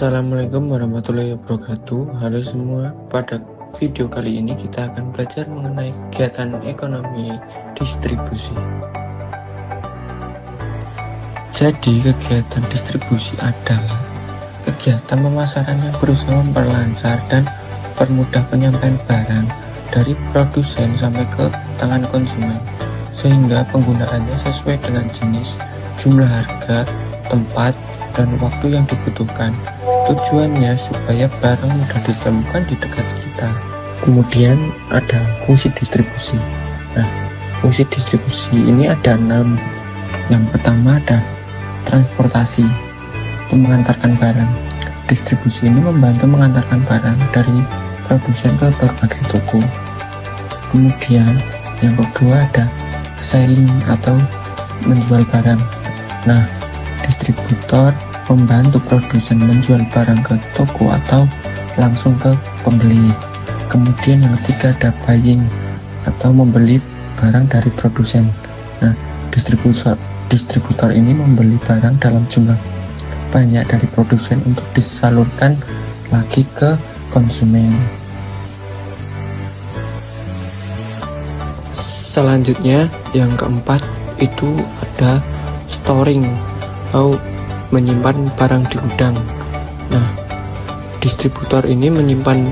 Assalamualaikum warahmatullahi wabarakatuh. Halo semua, pada video kali ini kita akan belajar mengenai kegiatan ekonomi distribusi. Jadi kegiatan distribusi adalah kegiatan pemasaran yang berusaha memperlancar dan permudah penyampaian barang dari produsen sampai ke tangan konsumen, sehingga penggunaannya sesuai dengan jenis, jumlah harga, tempat, dan waktu yang dibutuhkan. Tujuannya supaya barang mudah ditemukan di dekat kita. Kemudian ada fungsi distribusi. Nah, fungsi distribusi ini ada 6. Yang pertama ada transportasi, itu mengantarkan barang. Distribusi ini membantu mengantarkan barang dari produsen ke berbagai toko. Kemudian yang kedua ada selling atau menjual barang. Nah, distributor membantu produsen menjual barang ke toko atau langsung ke pembeli. Kemudian yang ketiga ada buying atau membeli barang dari produsen. Nah, distributor ini membeli barang dalam jumlah banyak dari produsen untuk disalurkan lagi ke konsumen. Selanjutnya yang keempat itu ada storing atau menyimpan barang di gudang. Nah, distributor ini menyimpan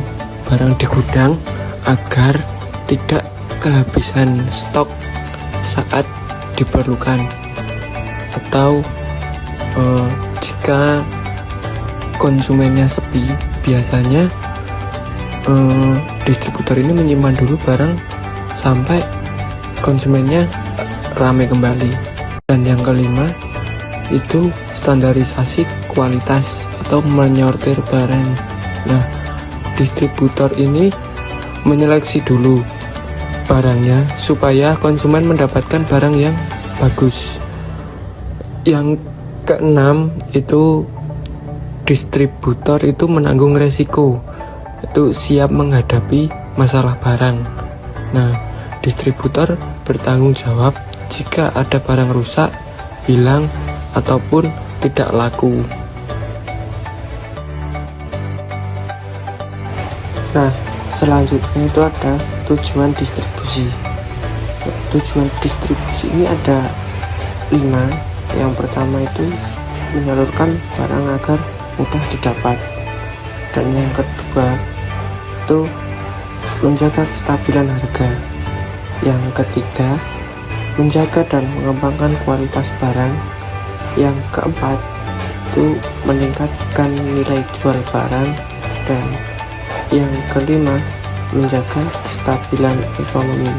barang di gudang agar tidak kehabisan stok saat diperlukan, atau jika konsumennya sepi, biasanya distributor ini menyimpan dulu barang sampai konsumennya ramai kembali. Dan yang kelima itu standarisasi kualitas atau menyortir barang. Nah, distributor ini menyeleksi dulu barangnya supaya konsumen mendapatkan barang yang bagus. Yang keenam itu distributor itu menanggung resiko, itu siap menghadapi masalah barang. Nah, distributor bertanggung jawab jika ada barang rusak, hilang, ataupun tidak laku. Nah, selanjutnya itu ada tujuan distribusi. Tujuan distribusi ini ada 5. Yang pertama itu menyalurkan barang agar mudah didapat. Dan yang kedua itu menjaga kestabilan harga. Yang ketiga, menjaga dan mengembangkan kualitas barang. Yang keempat itu meningkatkan nilai jual barang. Dan yang kelima, menjaga kestabilan ekonomi.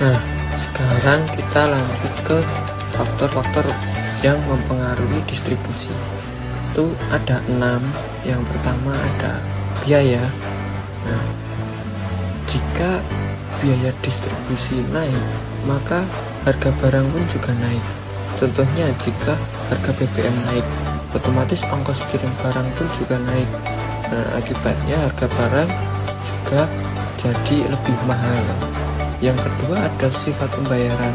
Nah, sekarang kita lanjut ke faktor-faktor yang mempengaruhi distribusi. Itu ada 6. Yang pertama ada biaya. Nah, jika biaya distribusi naik, maka harga barang pun juga naik. Contohnya jika harga BBM naik, otomatis ongkos kirim barang pun juga naik. Nah, akibatnya harga barang juga jadi lebih mahal. Yang kedua ada sifat pembayaran.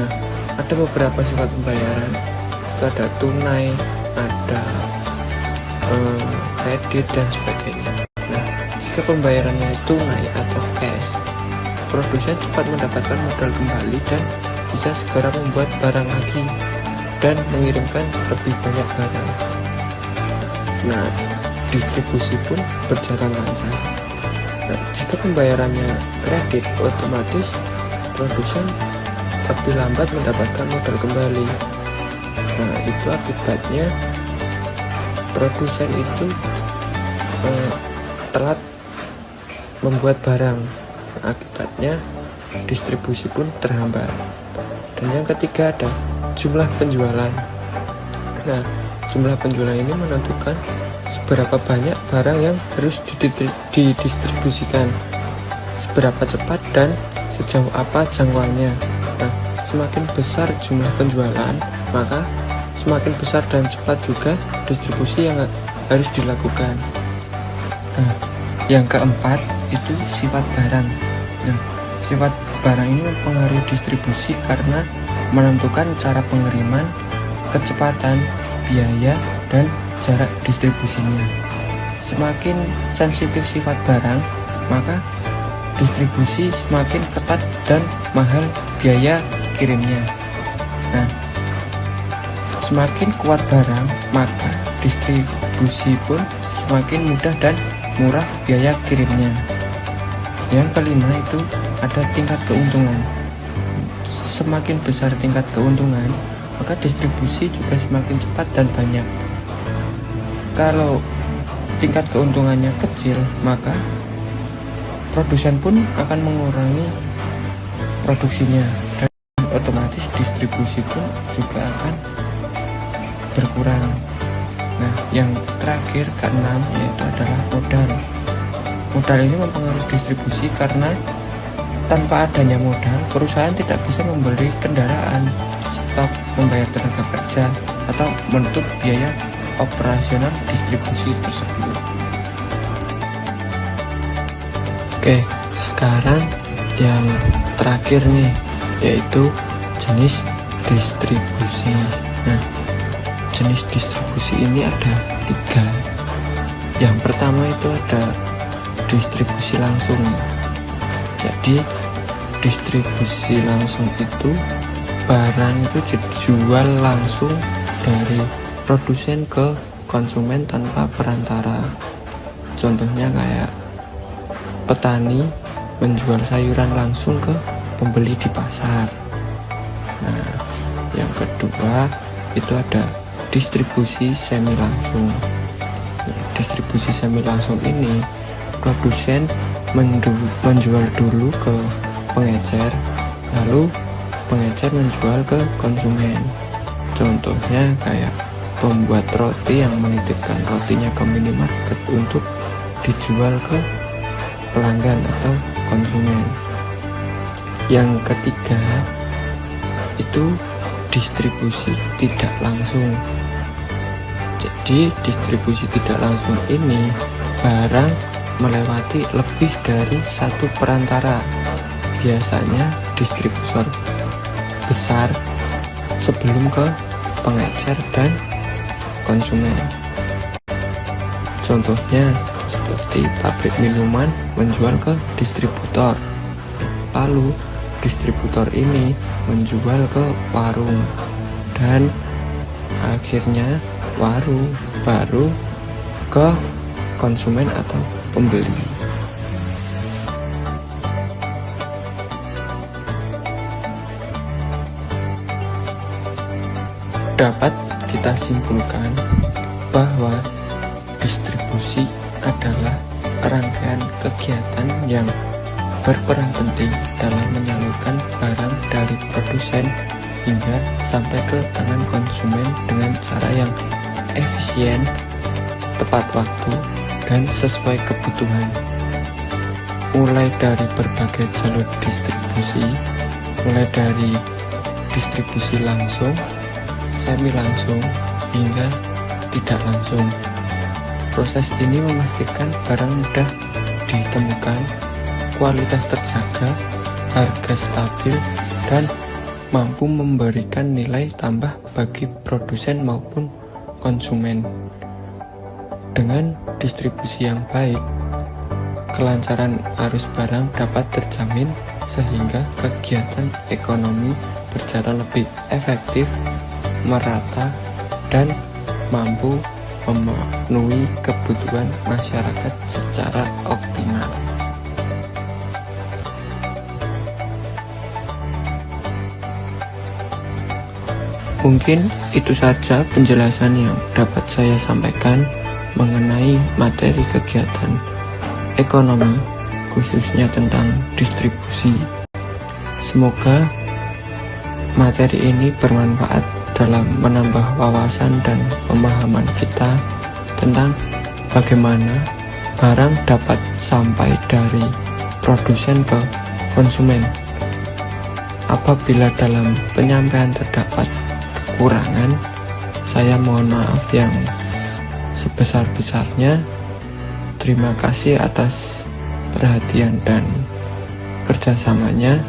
Nah, ada beberapa sifat pembayaran. Itu ada tunai, ada kredit, dan sebagainya. Nah, jika pembayarannya tunai atau cash, produsen cepat mendapatkan modal kembali dan bisa segera membuat barang lagi dan mengirimkan lebih banyak barang. Nah, distribusi pun berjalan lancar. Nah, jika pembayarannya kredit, otomatis produsen lebih lambat mendapatkan modal kembali. Nah, itu akibatnya produsen itu telat membuat barang. Akibatnya distribusi pun terhambat. Dan yang ketiga ada jumlah penjualan. Nah, jumlah penjualan ini menentukan seberapa banyak barang yang harus didistribusikan, seberapa cepat dan sejauh apa jangkauannya. Nah, semakin besar jumlah penjualan, maka semakin besar dan cepat juga distribusi yang harus dilakukan. Nah, yang keempat itu sifat barang. Nah, sifat barang ini mempengaruhi distribusi karena menentukan cara pengiriman, kecepatan, biaya, dan jarak distribusinya. Semakin sensitif sifat barang, maka distribusi semakin ketat dan mahal biaya kirimnya. Nah, semakin kuat barang, maka distribusi pun semakin mudah dan murah biaya kirimnya. Yang kelima itu ada tingkat keuntungan. Semakin besar tingkat keuntungan, maka distribusi juga semakin cepat dan banyak. Kalau tingkat keuntungannya kecil, maka produsen pun akan mengurangi produksinya dan otomatis distribusi pun juga akan berkurang. Nah, yang terakhir keenam yaitu adalah modal. Modal ini mempengaruhi distribusi karena tanpa adanya modal, perusahaan tidak bisa membeli kendaraan, stok, membayar tenaga kerja, atau menutup biaya operasional distribusi tersebut. Oke, sekarang yang terakhir nih, yaitu jenis distribusi. Nah, jenis distribusi ini ada 3. Yang pertama itu ada distribusi langsung. Jadi distribusi langsung itu barang itu dijual langsung dari produsen ke konsumen tanpa perantara. Contohnya kayak petani menjual sayuran langsung ke pembeli di pasar. Nah, yang kedua itu ada distribusi semi langsung. Nah, distribusi semi langsung ini produsen menjual dulu ke pengecer, lalu pengecer menjual ke konsumen. Contohnya kayak pembuat roti yang menitipkan rotinya ke minimarket untuk dijual ke pelanggan atau konsumen. Yang ketiga itu distribusi tidak langsung. Jadi distribusi tidak langsung ini barang melewati lebih dari satu perantara, biasanya distributor besar sebelum ke pengecer dan konsumen. Contohnya seperti pabrik minuman menjual ke distributor, lalu distributor ini menjual ke warung, dan akhirnya warung baru ke konsumen atau pembeli. Dapat kita simpulkan bahwa distribusi adalah rangkaian kegiatan yang berperan penting dalam menyalurkan barang dari produsen hingga sampai ke tangan konsumen dengan cara yang efisien, tepat waktu, dan sesuai kebutuhan. Mulai dari berbagai jalur distribusi, mulai dari distribusi langsung, semi langsung, hingga tidak langsung. Proses ini memastikan barang mudah ditemukan, kualitas terjaga, harga stabil, dan mampu memberikan nilai tambah bagi produsen maupun konsumen. Dengan distribusi yang baik, kelancaran arus barang dapat terjamin sehingga kegiatan ekonomi berjalan lebih efektif, merata, dan mampu memenuhi kebutuhan masyarakat secara optimal. Mungkin itu saja penjelasan yang dapat saya sampaikan mengenai materi kegiatan ekonomi, khususnya tentang distribusi. Semoga materi ini bermanfaat dalam menambah wawasan dan pemahaman kita tentang bagaimana barang dapat sampai dari produsen ke konsumen. Apabila dalam penyampaian terdapat kekurangan, saya mohon maaf yang sebesar-besarnya. Terima kasih atas perhatian dan kerjasamanya.